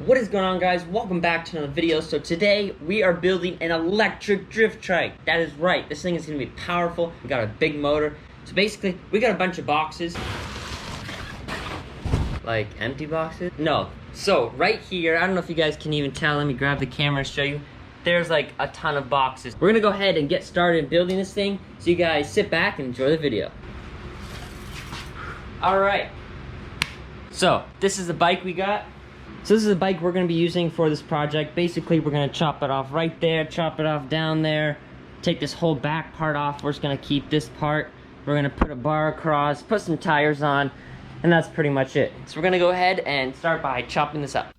What is going on, guys? Welcome back to another video. So today we are building an electric drift trike. That is right, this thing is going to be powerful. We got a big motor. So basically we got a bunch of boxes. Like empty boxes? No. So right here, I don't know if you guys can even tell. Let me grab the camera and show you. There's like a ton of boxes. We're gonna go ahead and get started building this thing. So you guys sit back and enjoy the video. Alright. So this is the bike we got. So this is the bike we're going to be using for this project. Basically, we're going to chop it off right there, chop it off down there, take this whole back part off. We're just going to keep this part. We're going to put a bar across, put some tires on, and that's pretty much it. So we're going to go ahead and start by chopping this up.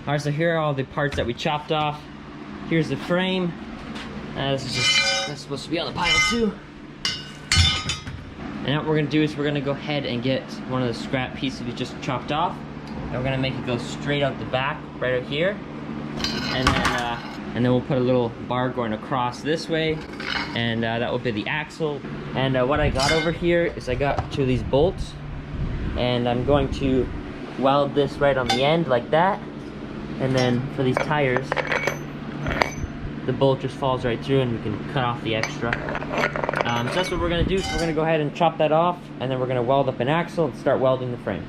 Alright, so here are all the parts that we chopped off. Here's the frame. That's supposed to be on the pile too. And what we're gonna do is we're gonna go ahead and get one of the scrap pieces we just chopped off. And we're gonna make it go straight out the back, right out here. And then we'll put a little bar going across this way. And that will be the axle. And what I got over here is I got two of these bolts. And I'm going to weld this right on the end like that. And then for these tires, the bolt just falls right through and we can cut off the extra. So that's what we're gonna do. So we're gonna go ahead and chop that off, and then we're gonna weld up an axle and start welding the frame.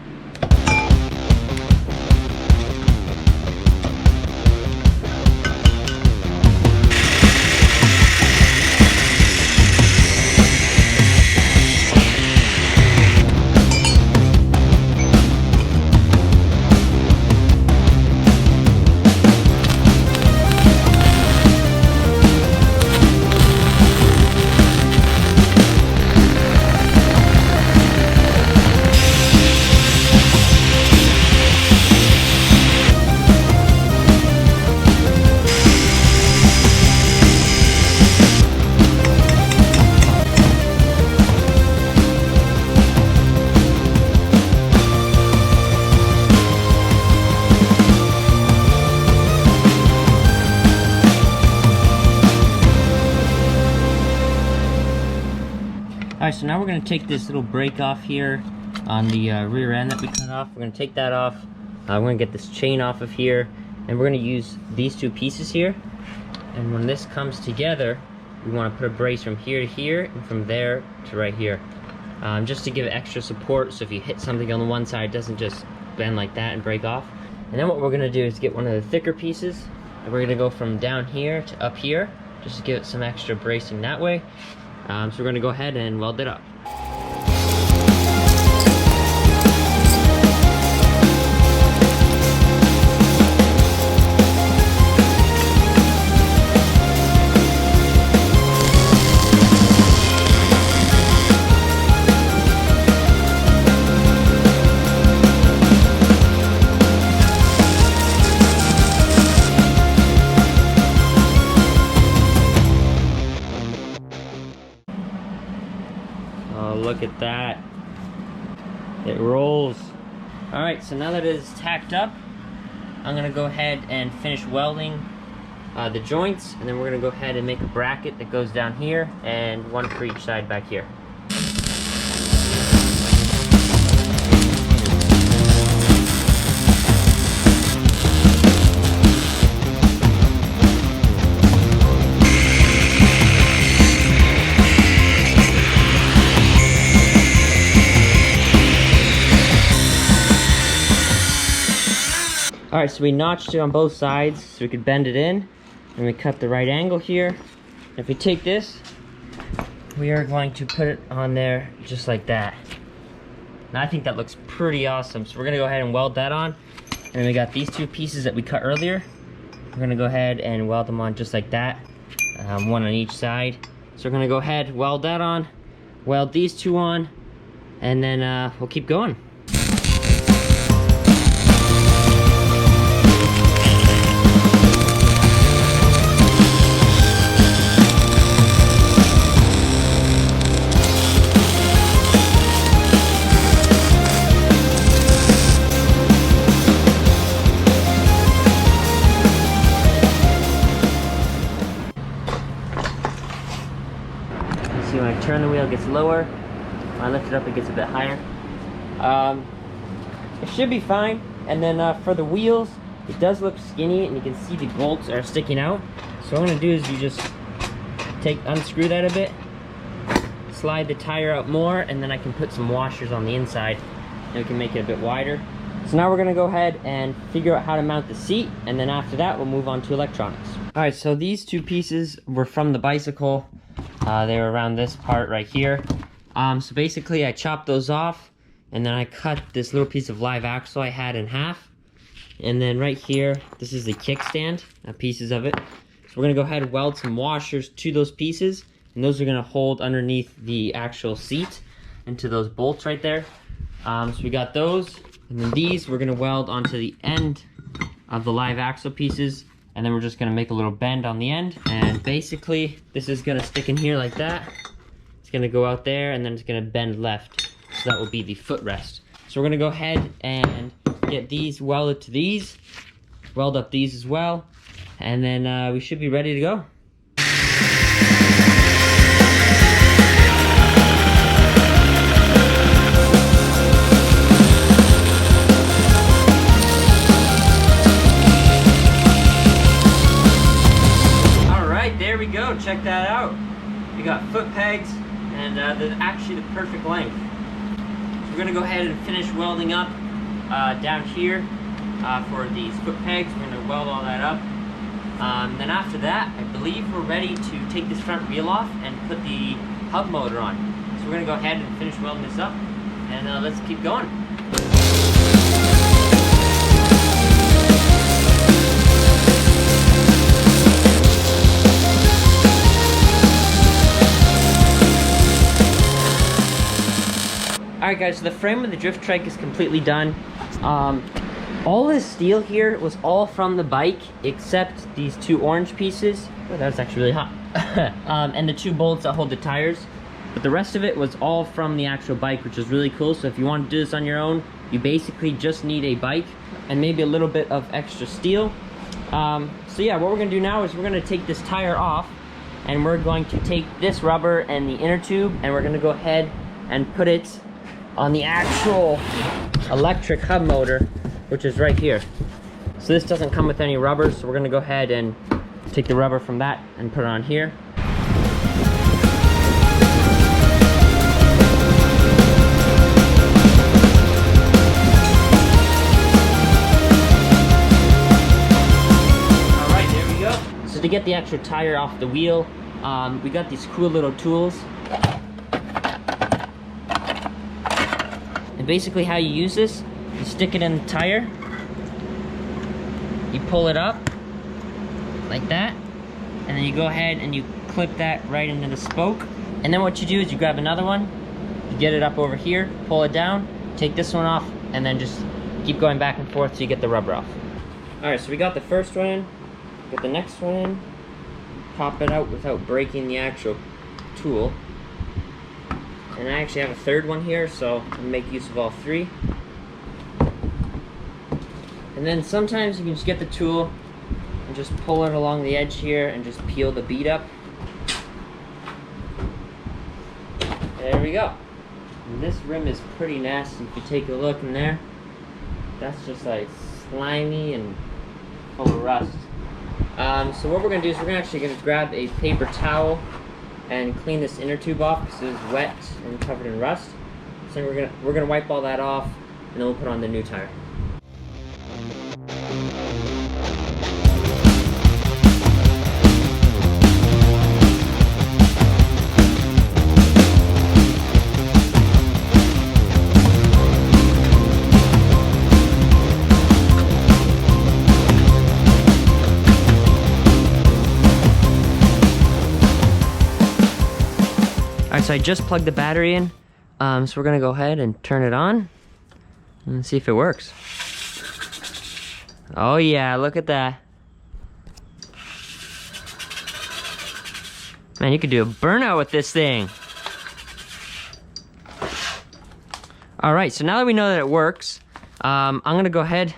Alright, so now we're going to take this little brake off here on the rear end that we cut off. We're going to take that off. We're going to get this chain off of here. And we're going to use these two pieces here. And when this comes together, we want to put a brace from here to here and from there to right here. Just to give it extra support, so if you hit something on the one side, it doesn't just bend like that and break off. And then what we're going to do is get one of the thicker pieces. And we're going to go from down here to up here, just to give it some extra bracing that way. So we're gonna go ahead and weld it up. Oh, look at that. It rolls. All right, so now that it is tacked up, I'm gonna go ahead and finish welding the joints, and then we're gonna go ahead and make a bracket that goes down here and one for each side back here. All right, so we notched it on both sides so we could bend it in, and we cut the right angle here. If we take this, we are going to put it on there just like that. Now I think that looks pretty awesome. So we're gonna go ahead and weld that on. And then we got these two pieces that we cut earlier. We're gonna go ahead and weld them on just like that, one on each side. So we're gonna go ahead, weld that on, weld these two on, and then we'll keep going. See, when I turn the wheel, it gets lower. When I lift it up, it gets a bit higher. It should be fine. And then for the wheels, it does look skinny, and you can see the bolts are sticking out. So what I'm gonna do is you just unscrew that a bit, slide the tire out more, and then I can put some washers on the inside, and we can make it a bit wider. So now we're gonna go ahead and figure out how to mount the seat, and then after that, we'll move on to electronics. All right, so these two pieces were from the bicycle. They were around this part right here. So basically I chopped those off, and then I cut this little piece of live axle I had in half. And then right here, this is the kickstand, pieces of it. So we're gonna go ahead and weld some washers to those pieces, and those are gonna hold underneath the actual seat into those bolts right there. So we got those, and then these we're gonna weld onto the end of the live axle pieces. And then we're just gonna make a little bend on the end. And basically, this is gonna stick in here like that. It's gonna go out there, and then it's gonna bend left. So that will be the footrest. So we're gonna go ahead and get these welded to these, weld up these as well, and then we should be ready to go. Check that out. We got foot pegs, and they're actually the perfect length. So we're gonna go ahead and finish welding up down here for these foot pegs. We're gonna weld all that up. Then after that, I believe we're ready to take this front wheel off and put the hub motor on. So we're gonna go ahead and finish welding this up, and let's keep going. Alright guys, so the frame of the drift trike is completely done. All this steel here was all from the bike, except these two orange pieces. Oh, that was actually really hot. And the two bolts that hold the tires. But the rest of it was all from the actual bike, which is really cool. So if you want to do this on your own, you basically just need a bike and maybe a little bit of extra steel. So yeah, what we're gonna do now is we're gonna take this tire off, and we're going to take this rubber and the inner tube, and we're gonna go ahead and put it on the actual electric hub motor, which is right here. So this doesn't come with any rubber, so we're gonna go ahead and take the rubber from that and put it on here. All right, there we go. So to get the actual tire off the wheel, we got these cool little tools. And basically how you use this, you stick it in the tire, you pull it up like that, and then you go ahead and you clip that right into the spoke. And then what you do is you grab another one, you get it up over here, pull it down, take this one off, and then just keep going back and forth till you get the rubber off. Alright, so we got the first one in, get the next one in, pop it out without breaking the actual tool. And I actually have a third one here, so I'll make use of all three. And then sometimes you can just get the tool and just pull it along the edge here and just peel the bead up. There we go. And this rim is pretty nasty. If you take a look in there, that's just like slimy and full of rust. So what we're gonna do is we're actually gonna grab a paper towel and clean this inner tube off because it is wet and covered in rust. So we're gonna wipe all that off, and then we'll put on the new tire. Alright, so I just plugged the battery in, so we're gonna go ahead and turn it on and see if it works. Oh yeah, look at that. Man, you could do a burnout with this thing. Alright, so now that we know that it works, I'm gonna go ahead,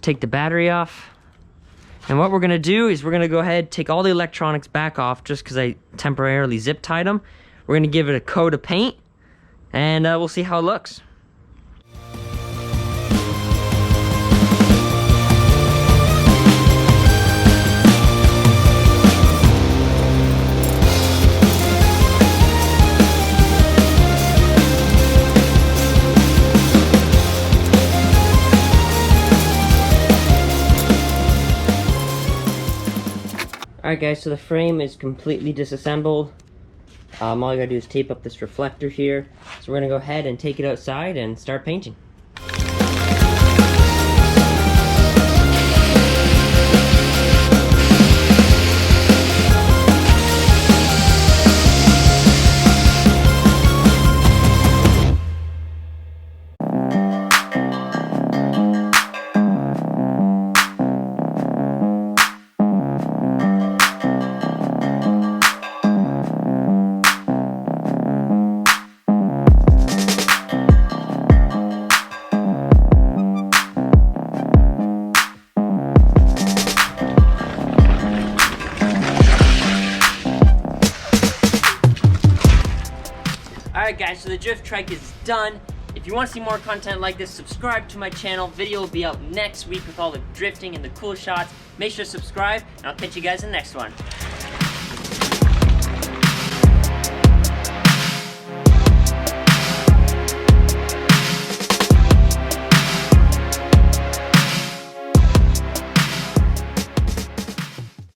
take the battery off. And what we're gonna do is we're gonna go ahead, take all the electronics back off just because I temporarily zip tied them. We're gonna give it a coat of paint, and we'll see how it looks. Alright guys, so the frame is completely disassembled. All you gotta do is tape up this reflector here. So we're gonna go ahead and take it outside and start painting. Alright guys, so the drift trike is done. If you want to see more content like this, subscribe to my channel. Video will be out next week with all the drifting and the cool shots. Make sure to subscribe, and I'll catch you guys in the next one.